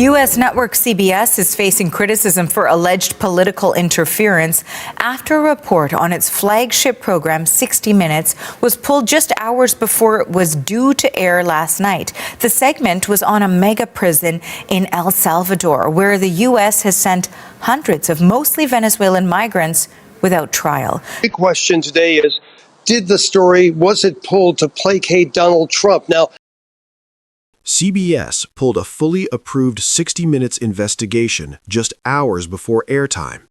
U.S. network CBS is facing criticism for alleged political interference after a report on its flagship program, 60 Minutes, was pulled just hours before it was due to air last night. The segment was on a mega prison in El Salvador, where the U.S. has sent hundreds of mostly Venezuelan migrants without trial. The question today is, was it pulled to placate Donald Trump? Now, CBS pulled a fully approved 60 Minutes investigation just hours before airtime.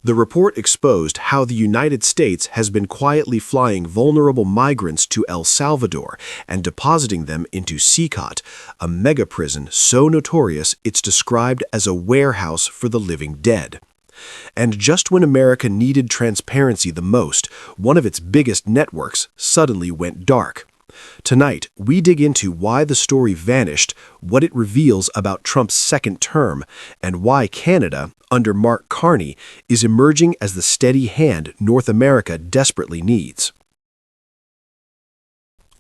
The report exposed how the United States has been quietly flying vulnerable migrants to El Salvador and depositing them into CECOT, a mega prison so notorious it's described as a warehouse for the living dead. And just when America needed transparency the most, one of its biggest networks suddenly went dark. Tonight, we dig into why the story vanished, what it reveals about Trump's second term, and why Canada, under Mark Carney, is emerging as the steady hand North America desperately needs.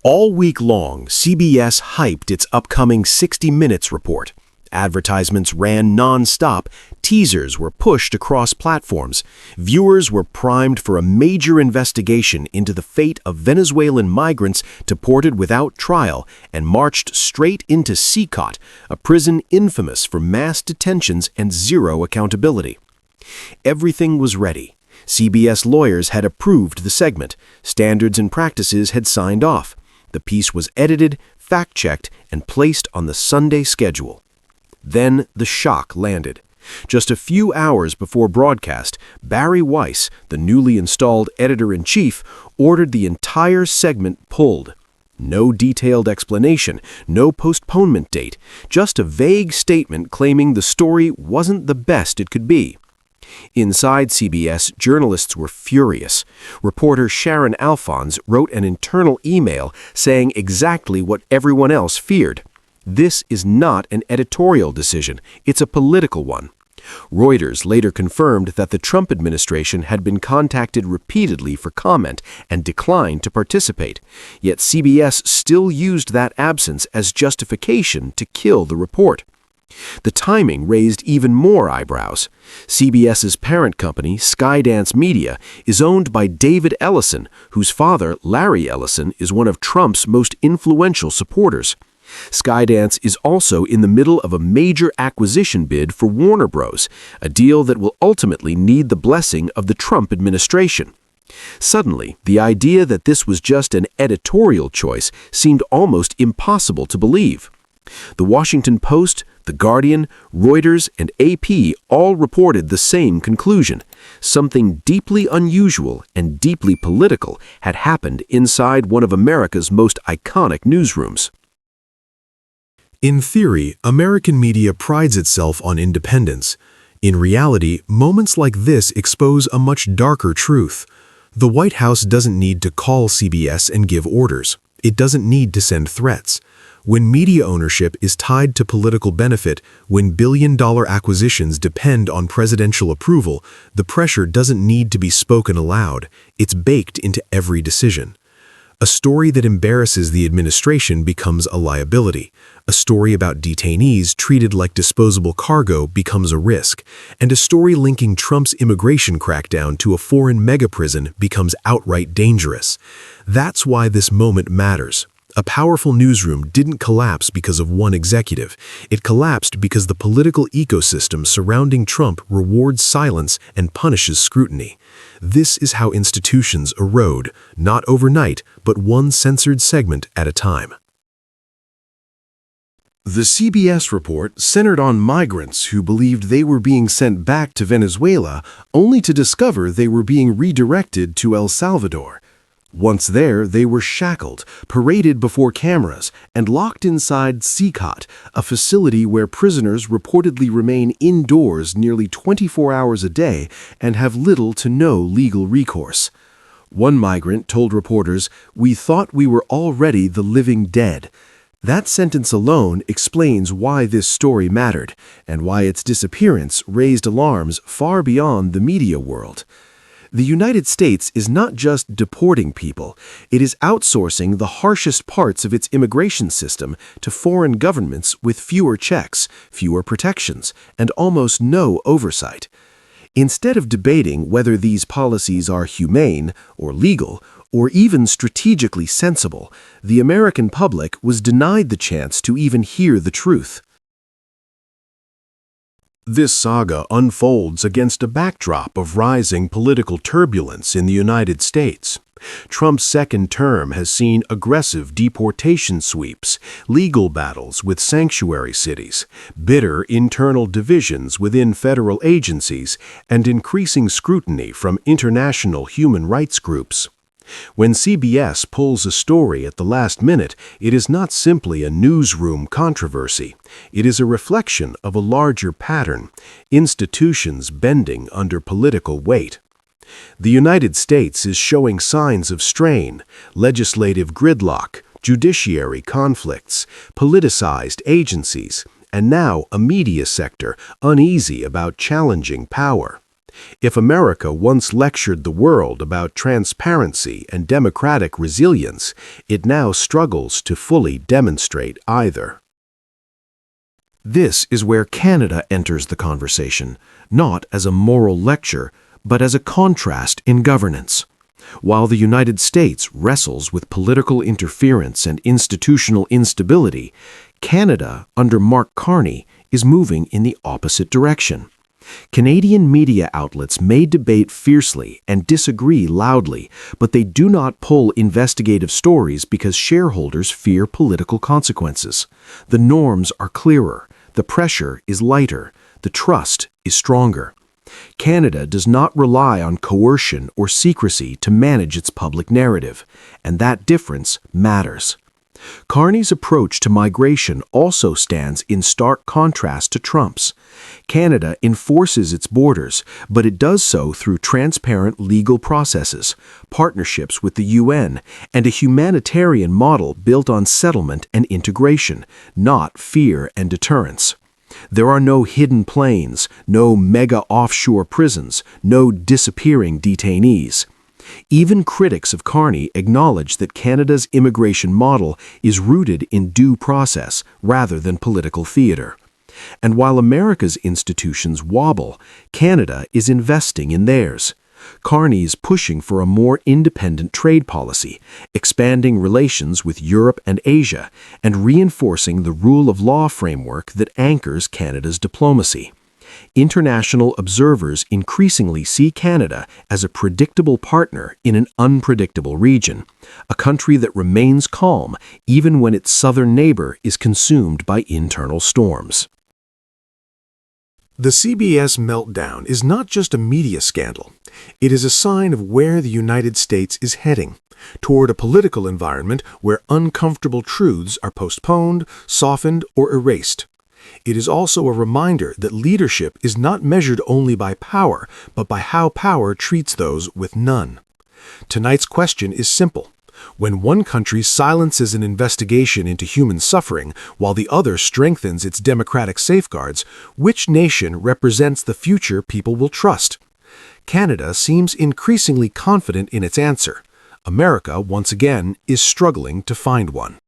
All week long, CBS hyped its upcoming 60 Minutes report. Advertisements ran non-stop, teasers were pushed across platforms, viewers were primed for a major investigation into the fate of Venezuelan migrants deported without trial and marched straight into CECOT, a prison infamous for mass detentions and zero accountability. Everything was ready. CBS lawyers had approved the segment. Standards and Practices had signed off. The piece was edited, fact-checked, and placed on the Sunday schedule. Then the shock landed. Just a few hours before broadcast, Barry Weiss, the newly installed editor-in-chief, ordered the entire segment pulled. No detailed explanation, no postponement date, just a vague statement claiming the story wasn't the best it could be. Inside CBS, journalists were furious. Reporter Sharon Alphonse wrote an internal email saying exactly what everyone else feared. This is not an editorial decision, it's a political one. Reuters later confirmed that the Trump administration had been contacted repeatedly for comment and declined to participate, yet CBS still used that absence as justification to kill the report. The timing raised even more eyebrows. CBS's parent company, Skydance Media, is owned by David Ellison, whose father, Larry Ellison, is one of Trump's most influential supporters. Skydance is also in the middle of a major acquisition bid for Warner Bros., a deal that will ultimately need the blessing of the Trump administration. Suddenly, the idea that this was just an editorial choice seemed almost impossible to believe. The Washington Post, The Guardian, Reuters, and AP all reported the same conclusion. Something deeply unusual and deeply political had happened inside one of America's most iconic newsrooms. In theory, American media prides itself on independence. In reality, moments like this expose a much darker truth. The White House doesn't need to call CBS and give orders. It doesn't need to send threats. When media ownership is tied to political benefit, when billion-dollar acquisitions depend on presidential approval, the pressure doesn't need to be spoken aloud. It's baked into every decision. A story that embarrasses the administration becomes a liability. A story about detainees treated like disposable cargo becomes a risk. And a story linking Trump's immigration crackdown to a foreign megaprison becomes outright dangerous. That's why this moment matters. A powerful newsroom didn't collapse because of one executive. It collapsed because the political ecosystem surrounding Trump rewards silence and punishes scrutiny. This is how institutions erode, not overnight, but one censored segment at a time. The CBS report centered on migrants who believed they were being sent back to Venezuela only to discover they were being redirected to El Salvador. Once there, they were shackled, paraded before cameras, and locked inside CECOT, a facility where prisoners reportedly remain indoors nearly 24 hours a day and have little to no legal recourse. One migrant told reporters, "We thought we were already the living dead." That sentence alone explains why this story mattered, and why its disappearance raised alarms far beyond the media world. The United States is not just deporting people, it is outsourcing the harshest parts of its immigration system to foreign governments with fewer checks, fewer protections, and almost no oversight. Instead of debating whether these policies are humane or legal or even strategically sensible, the American public was denied the chance to even hear the truth. This saga unfolds against a backdrop of rising political turbulence in the United States. Trump's second term has seen aggressive deportation sweeps, legal battles with sanctuary cities, bitter internal divisions within federal agencies, and increasing scrutiny from international human rights groups. When CBS pulls a story at the last minute, it is not simply a newsroom controversy. It is a reflection of a larger pattern, institutions bending under political weight. The United States is showing signs of strain, legislative gridlock, judiciary conflicts, politicized agencies, and now a media sector uneasy about challenging power. If America once lectured the world about transparency and democratic resilience, it now struggles to fully demonstrate either. This is where Canada enters the conversation, not as a moral lecture, but as a contrast in governance. While the United States wrestles with political interference and institutional instability, Canada, under Mark Carney, is moving in the opposite direction. Canadian media outlets may debate fiercely and disagree loudly, but they do not pull investigative stories because shareholders fear political consequences. The norms are clearer, the pressure is lighter, the trust is stronger. Canada does not rely on coercion or secrecy to manage its public narrative, and that difference matters. Carney's approach to migration also stands in stark contrast to Trump's. Canada enforces its borders, but it does so through transparent legal processes, partnerships with the UN, and a humanitarian model built on settlement and integration, not fear and deterrence. There are no hidden planes, no mega offshore prisons, no disappearing detainees. Even critics of Carney acknowledge that Canada's immigration model is rooted in due process rather than political theater. And while America's institutions wobble, Canada is investing in theirs. Carney is pushing for a more independent trade policy, expanding relations with Europe and Asia, and reinforcing the rule of law framework that anchors Canada's diplomacy. International observers increasingly see Canada as a predictable partner in an unpredictable region, a country that remains calm even when its southern neighbor is consumed by internal storms. The CBS meltdown is not just a media scandal. It is a sign of where the United States is heading, toward a political environment where uncomfortable truths are postponed, softened, or erased. It is also a reminder that leadership is not measured only by power, but by how power treats those with none. Tonight's question is simple. When one country silences an investigation into human suffering while the other strengthens its democratic safeguards, which nation represents the future people will trust? Canada seems increasingly confident in its answer. America, once again, is struggling to find one.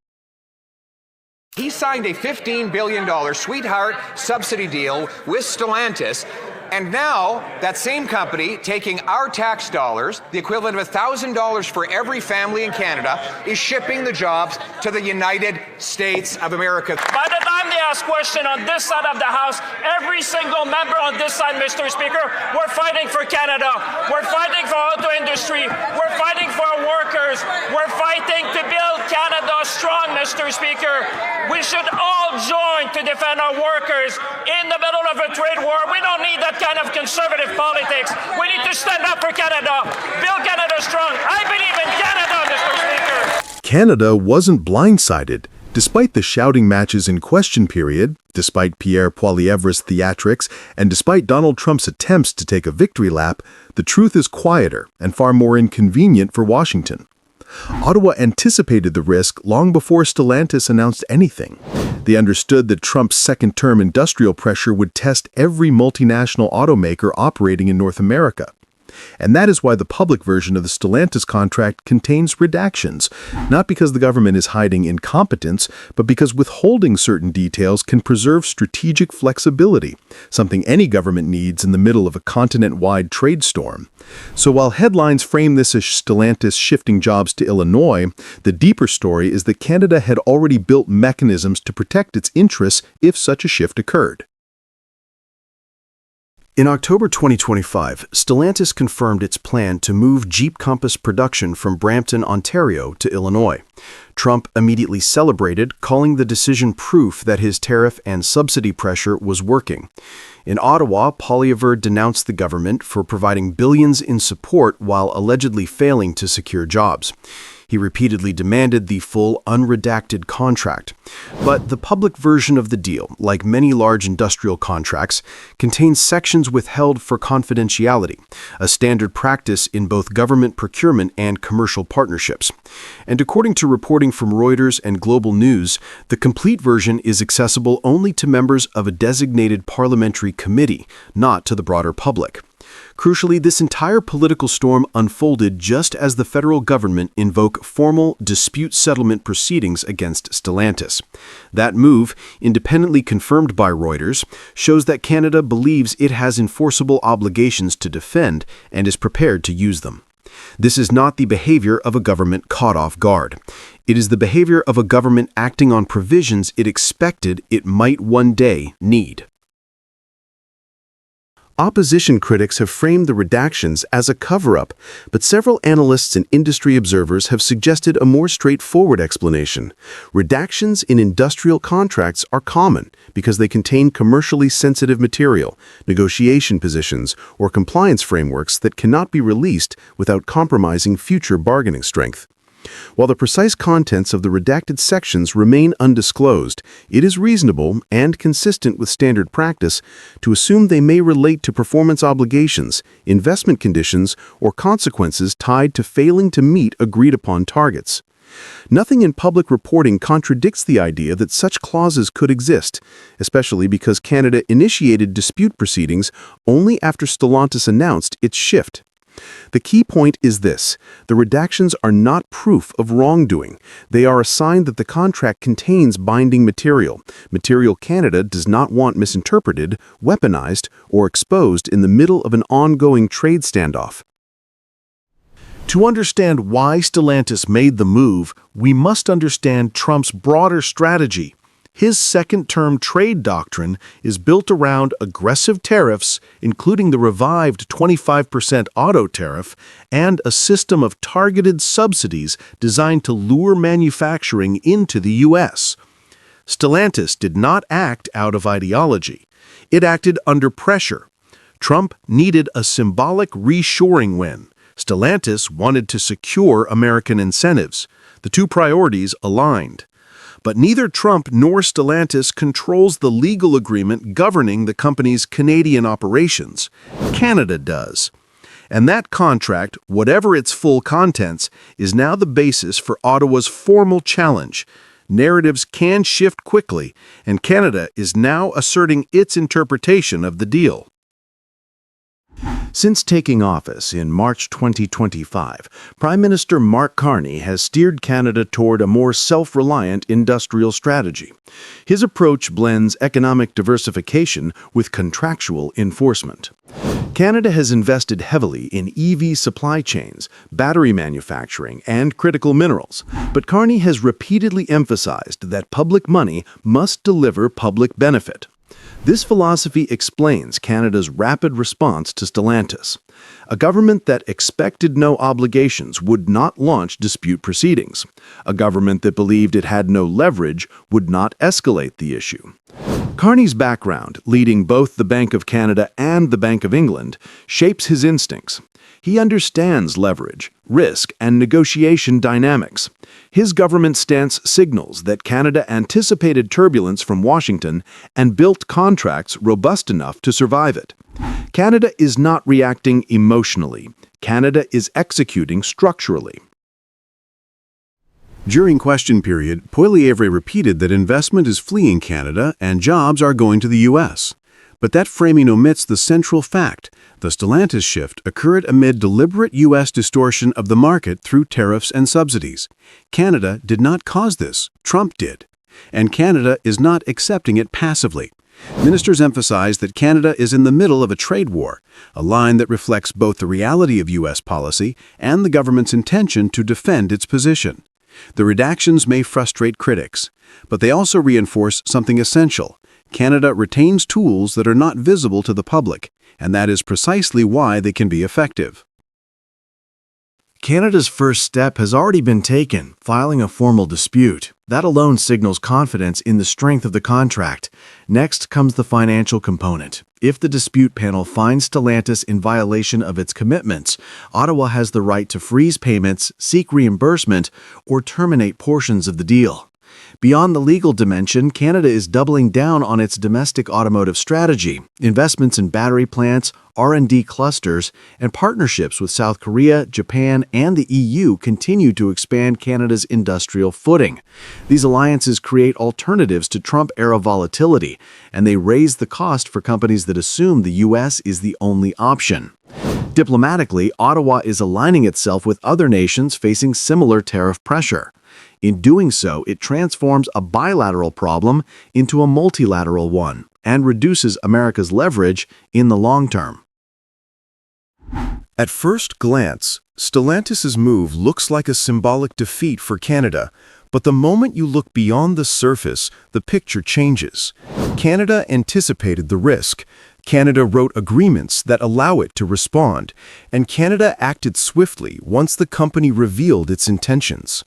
He signed a $15 billion sweetheart subsidy deal with Stellantis, and now that same company, taking our tax dollars, the equivalent of $1,000 for every family in Canada, is shipping the jobs to the United States of America. By the time they ask questions on this side of the House, every single member on this side, Mr. Speaker, we're fighting for Canada. We're fighting for auto industry. We're fighting for our workers. We're fighting to build Canada strong, Mr. Speaker. We should all join to defend our workers in the middle of a trade war. We don't need that kind of conservative politics. We need to stand up for Canada. Build Canada strong. I believe in Canada, Mr. Speaker. Canada wasn't blindsided. Despite the shouting matches in question period, despite Pierre Poilievre's theatrics, and despite Donald Trump's attempts to take a victory lap, the truth is quieter and far more inconvenient for Washington. Ottawa anticipated the risk long before Stellantis announced anything. They understood that Trump's second-term industrial pressure would test every multinational automaker operating in North America. And that is why the public version of the Stellantis contract contains redactions, not because the government is hiding incompetence, but because withholding certain details can preserve strategic flexibility, something any government needs in the middle of a continent-wide trade storm. So while headlines frame this as Stellantis shifting jobs to Illinois, the deeper story is that Canada had already built mechanisms to protect its interests if such a shift occurred. In October 2025, Stellantis confirmed its plan to move Jeep Compass production from Brampton, Ontario to Illinois. Trump immediately celebrated, calling the decision proof that his tariff and subsidy pressure was working. In Ottawa, Poilievre denounced the government for providing billions in support while allegedly failing to secure jobs. He repeatedly demanded the full, unredacted contract. But the public version of the deal, like many large industrial contracts, contains sections withheld for confidentiality, a standard practice in both government procurement and commercial partnerships. And according to reporting from Reuters and Global News, the complete version is accessible only to members of a designated parliamentary committee, not to the broader public. Crucially, this entire political storm unfolded just as the federal government invoked formal dispute settlement proceedings against Stellantis. That move, independently confirmed by Reuters, shows that Canada believes it has enforceable obligations to defend and is prepared to use them. This is not the behavior of a government caught off guard. It is the behavior of a government acting on provisions it expected it might one day need. Opposition critics have framed the redactions as a cover-up, but several analysts and industry observers have suggested a more straightforward explanation. Redactions in industrial contracts are common because they contain commercially sensitive material, negotiation positions, or compliance frameworks that cannot be released without compromising future bargaining strength. While the precise contents of the redacted sections remain undisclosed, it is reasonable and consistent with standard practice to assume they may relate to performance obligations, investment conditions, or consequences tied to failing to meet agreed-upon targets. Nothing in public reporting contradicts the idea that such clauses could exist, especially because Canada initiated dispute proceedings only after Stellantis announced its shift. The key point is this: the redactions are not proof of wrongdoing. They are a sign that the contract contains binding material Canada does not want misinterpreted, weaponized, or exposed in the middle of an ongoing trade standoff. To understand why Stellantis made the move, we must understand Trump's broader strategy. His second-term trade doctrine is built around aggressive tariffs, including the revived 25% auto tariff, and a system of targeted subsidies designed to lure manufacturing into the U.S. Stellantis did not act out of ideology. It acted under pressure. Trump needed a symbolic reshoring win. Stellantis wanted to secure American incentives. The two priorities aligned. But neither Trump nor Stellantis controls the legal agreement governing the company's Canadian operations. Canada does. And that contract, whatever its full contents, is now the basis for Ottawa's formal challenge. Narratives can shift quickly, and Canada is now asserting its interpretation of the deal. Since taking office in March 2025, Prime Minister Mark Carney has steered Canada toward a more self-reliant industrial strategy. His approach blends economic diversification with contractual enforcement. Canada has invested heavily in EV supply chains, battery manufacturing, and critical minerals, but Carney has repeatedly emphasized that public money must deliver public benefit. This philosophy explains Canada's rapid response to Stellantis. A government that expected no obligations would not launch dispute proceedings. A government that believed it had no leverage would not escalate the issue. Carney's background, leading both the Bank of Canada and the Bank of England, shapes his instincts. He understands leverage, risk, and negotiation dynamics. His government stance signals that Canada anticipated turbulence from Washington and built contracts robust enough to survive it. Canada is not reacting emotionally. Canada is executing structurally. During question period, Poilievre repeated that investment is fleeing Canada and jobs are going to the U.S. But that framing omits the central fact. The Stellantis shift occurred amid deliberate U.S. distortion of the market through tariffs and subsidies. Canada did not cause this, Trump did. And Canada is not accepting it passively. Ministers emphasize that Canada is in the middle of a trade war, a line that reflects both the reality of U.S. policy and the government's intention to defend its position. The redactions may frustrate critics, but they also reinforce something essential. Canada retains tools that are not visible to the public, and that is precisely why they can be effective. Canada's first step has already been taken, filing a formal dispute. That alone signals confidence in the strength of the contract. Next comes the financial component. If the dispute panel finds Stellantis in violation of its commitments, Ottawa has the right to freeze payments, seek reimbursement, or terminate portions of the deal. Beyond the legal dimension, Canada is doubling down on its domestic automotive strategy. Investments in battery plants, R&D clusters, and partnerships with South Korea, Japan, and the EU continue to expand Canada's industrial footing. These alliances create alternatives to Trump-era volatility, and they raise the cost for companies that assume the U.S. is the only option. Diplomatically, Ottawa is aligning itself with other nations facing similar tariff pressure. In doing so, it transforms a bilateral problem into a multilateral one and reduces America's leverage in the long term. At first glance, Stellantis' move looks like a symbolic defeat for Canada, but the moment you look beyond the surface, the picture changes. Canada anticipated the risk. Canada wrote agreements that allow it to respond, and Canada acted swiftly once the company revealed its intentions.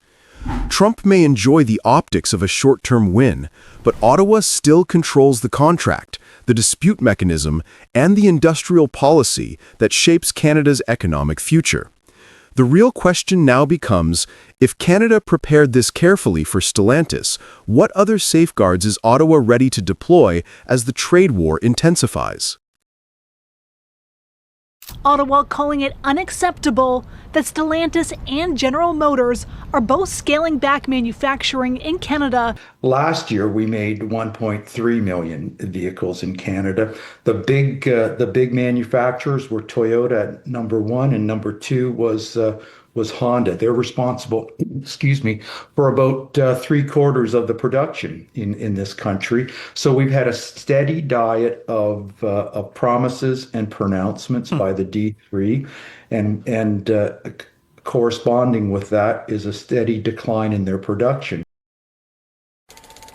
Trump may enjoy the optics of a short-term win, but Ottawa still controls the contract, the dispute mechanism, and the industrial policy that shapes Canada's economic future. The real question now becomes, if Canada prepared this carefully for Stellantis, what other safeguards is Ottawa ready to deploy as the trade war intensifies? Ottawa calling it unacceptable that Stellantis and General Motors are both scaling back manufacturing in Canada. Last year, we made 1.3 million vehicles in Canada. The big manufacturers were Toyota at number one, and number two was Honda. They're responsible, for about 3/4 of the production in this country. So we've had a steady diet of promises and pronouncements by the D3, and corresponding with that is a steady decline in their production.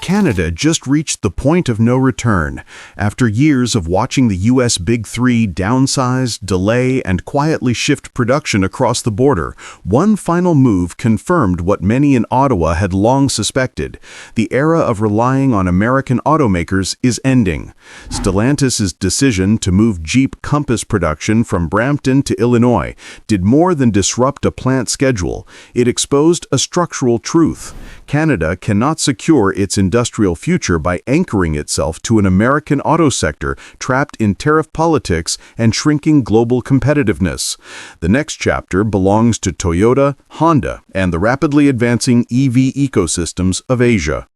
Canada just reached the point of no return. After years of watching the U.S. Big Three downsize, delay, and quietly shift production across the border, one final move confirmed what many in Ottawa had long suspected. The era of relying on American automakers is ending. Stellantis' decision to move Jeep Compass production from Brampton to Illinois did more than disrupt a plant schedule. It exposed a structural truth. Canada cannot secure its industrial future by anchoring itself to an American auto sector trapped in tariff politics and shrinking global competitiveness. The next chapter belongs to Toyota, Honda, and the rapidly advancing EV ecosystems of Asia.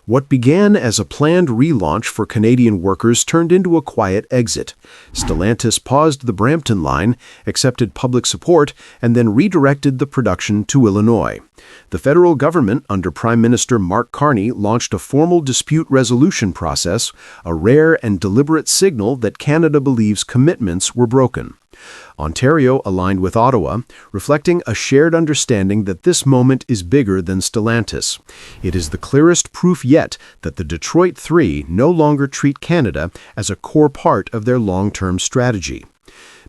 What began as a planned relaunch for Canadian workers turned into a quiet exit. Stellantis paused the Brampton line, accepted public support, and then redirected the production to Illinois. The federal government, under Prime Minister Mark Carney, launched a formal dispute resolution process, a rare and deliberate signal that Canada believes commitments were broken. Ontario aligned with Ottawa, reflecting a shared understanding that this moment is bigger than Stellantis. It is the clearest proof yet that the Detroit Three no longer treat Canada as a core part of their long-term strategy.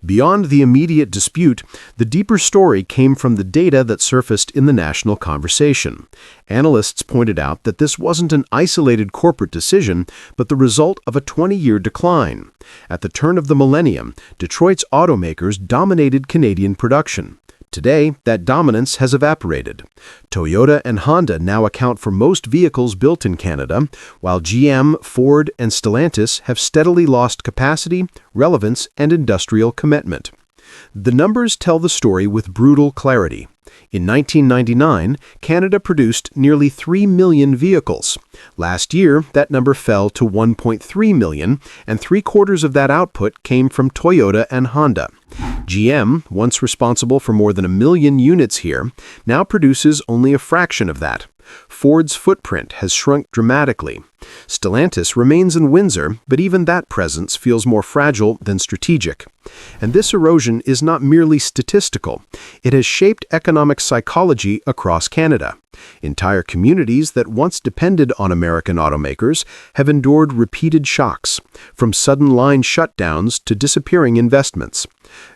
Beyond the immediate dispute, the deeper story came from the data that surfaced in the national conversation. Analysts pointed out that this wasn't an isolated corporate decision, but the result of a 20-year decline. At the turn of the millennium, Detroit's automakers dominated Canadian production. Today, that dominance has evaporated. Toyota and Honda now account for most vehicles built in Canada, while GM, Ford, and Stellantis have steadily lost capacity, relevance, and industrial commitment. The numbers tell the story with brutal clarity. In 1999, Canada produced nearly 3 million vehicles. Last year, that number fell to 1.3 million, and three-quarters of that output came from Toyota and Honda. GM, once responsible for more than 1 million units here, now produces only a fraction of that. Ford's footprint has shrunk dramatically. Stellantis remains in Windsor, but even that presence feels more fragile than strategic. And this erosion is not merely statistical. It has shaped economic psychology across Canada. Entire communities that once depended on American automakers have endured repeated shocks, from sudden line shutdowns to disappearing investments.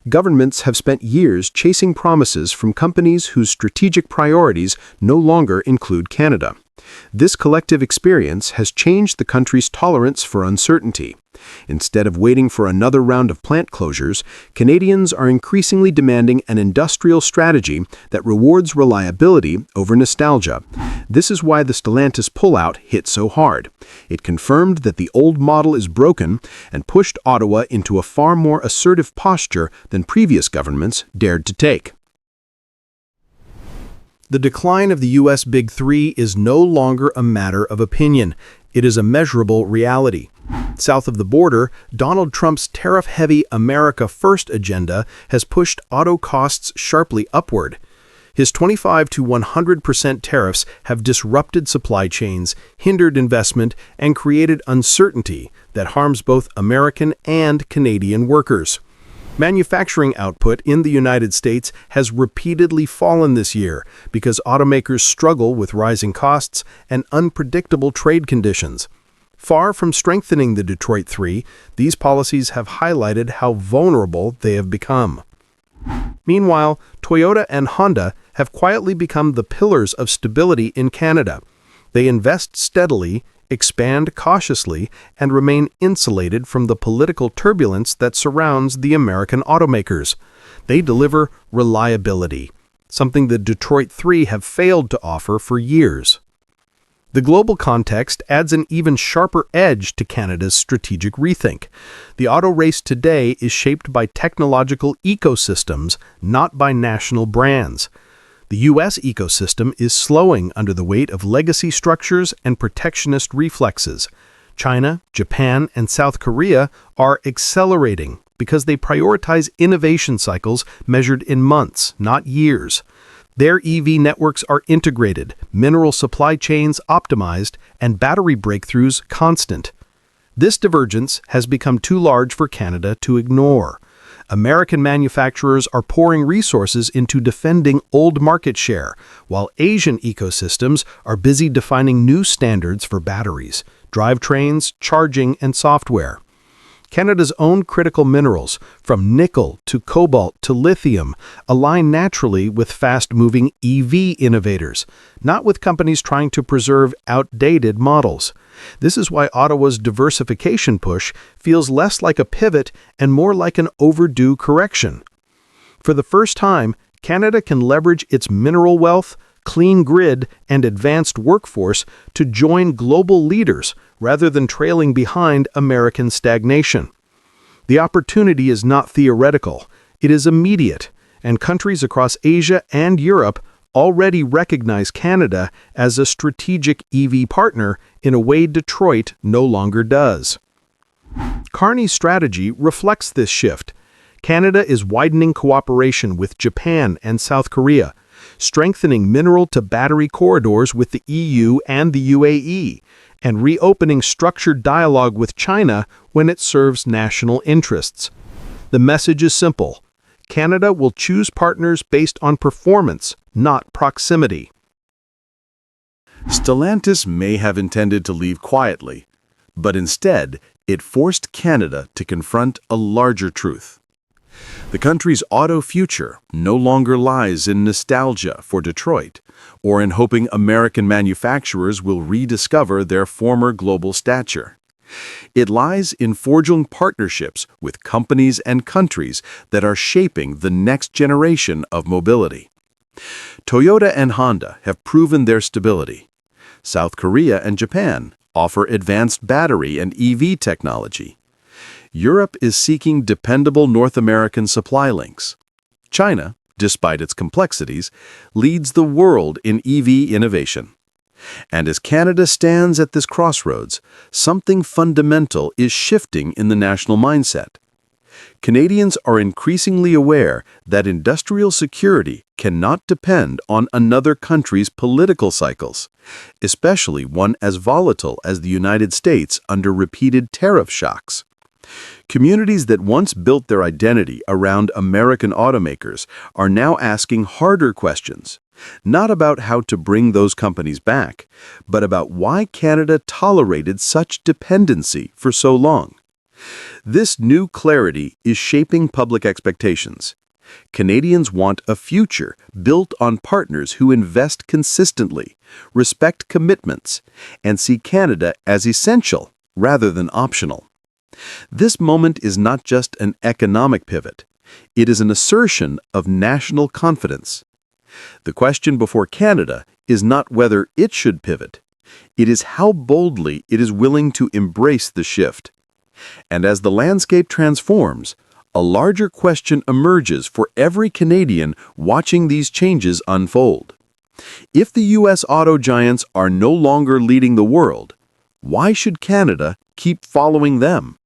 Governments have spent years chasing promises from companies whose strategic priorities no longer include Canada. This collective experience has changed the country's tolerance for uncertainty. Instead of waiting for another round of plant closures, Canadians are increasingly demanding an industrial strategy that rewards reliability over nostalgia. This is why the Stellantis pullout hit so hard. It confirmed that the old model is broken and pushed Ottawa into a far more assertive posture than previous governments dared to take. The decline of the U.S. Big Three is no longer a matter of opinion. It is a measurable reality. South of the border, Donald Trump's tariff-heavy America First agenda has pushed auto costs sharply upward. His 25% to 100% tariffs have disrupted supply chains, hindered investment, and created uncertainty that harms both American and Canadian workers. Manufacturing output in the United States has repeatedly fallen this year because automakers struggle with rising costs and unpredictable trade conditions. Far from strengthening the Detroit Three, these policies have highlighted how vulnerable they have become. Meanwhile, Toyota and Honda have quietly become the pillars of stability in Canada. They invest steadily, expand cautiously, and remain insulated from the political turbulence that surrounds the American automakers. They deliver reliability, something the Detroit Three have failed to offer for years. The global context adds an even sharper edge to Canada's strategic rethink. The auto race today is shaped by technological ecosystems, not by national brands. The U.S. ecosystem is slowing under the weight of legacy structures and protectionist reflexes. China, Japan, and South Korea are accelerating because they prioritize innovation cycles measured in months, not years. Their EV networks are integrated, mineral supply chains optimized, and battery breakthroughs constant. This divergence has become too large for Canada to ignore. American manufacturers are pouring resources into defending old market share, while Asian ecosystems are busy defining new standards for batteries, drivetrains, charging, and software. Canada's own critical minerals, from nickel to cobalt to lithium, align naturally with fast-moving EV innovators, not with companies trying to preserve outdated models. This is why Ottawa's diversification push feels less like a pivot and more like an overdue correction. For the first time, Canada can leverage its mineral wealth, clean grid, and advanced workforce to join global leaders rather than trailing behind American stagnation. The opportunity is not theoretical, it is immediate, and countries across Asia and Europe already recognize Canada as a strategic EV partner in a way Detroit no longer does. Carney's strategy reflects this shift. Canada is widening cooperation with Japan and South Korea, strengthening mineral-to-battery corridors with the EU and the UAE, and reopening structured dialogue with China when it serves national interests. The message is simple. Canada will choose partners based on performance, not proximity. Stellantis may have intended to leave quietly, but instead, it forced Canada to confront a larger truth. The country's auto future no longer lies in nostalgia for Detroit or in hoping American manufacturers will rediscover their former global stature. It lies in forging partnerships with companies and countries that are shaping the next generation of mobility. Toyota and Honda have proven their stability. South Korea and Japan offer advanced battery and EV technology. Europe is seeking dependable North American supply links. China despite its complexities, leads the world in EV innovation. And as Canada stands at this crossroads, something fundamental is shifting in the national mindset. Canadians are increasingly aware that industrial security cannot depend on another country's political cycles, especially one as volatile as the United States under repeated tariff shocks. Communities that once built their identity around American automakers are now asking harder questions, not about how to bring those companies back, but about why Canada tolerated such dependency for so long. This new clarity is shaping public expectations. Canadians want a future built on partners who invest consistently, respect commitments, and see Canada as essential rather than optional. This moment is not just an economic pivot. It is an assertion of national confidence. The question before Canada is not whether it should pivot. It is how boldly it is willing to embrace the shift. And as the landscape transforms, a larger question emerges for every Canadian watching these changes unfold. If the U.S. auto giants are no longer leading the world, why should Canada keep following them?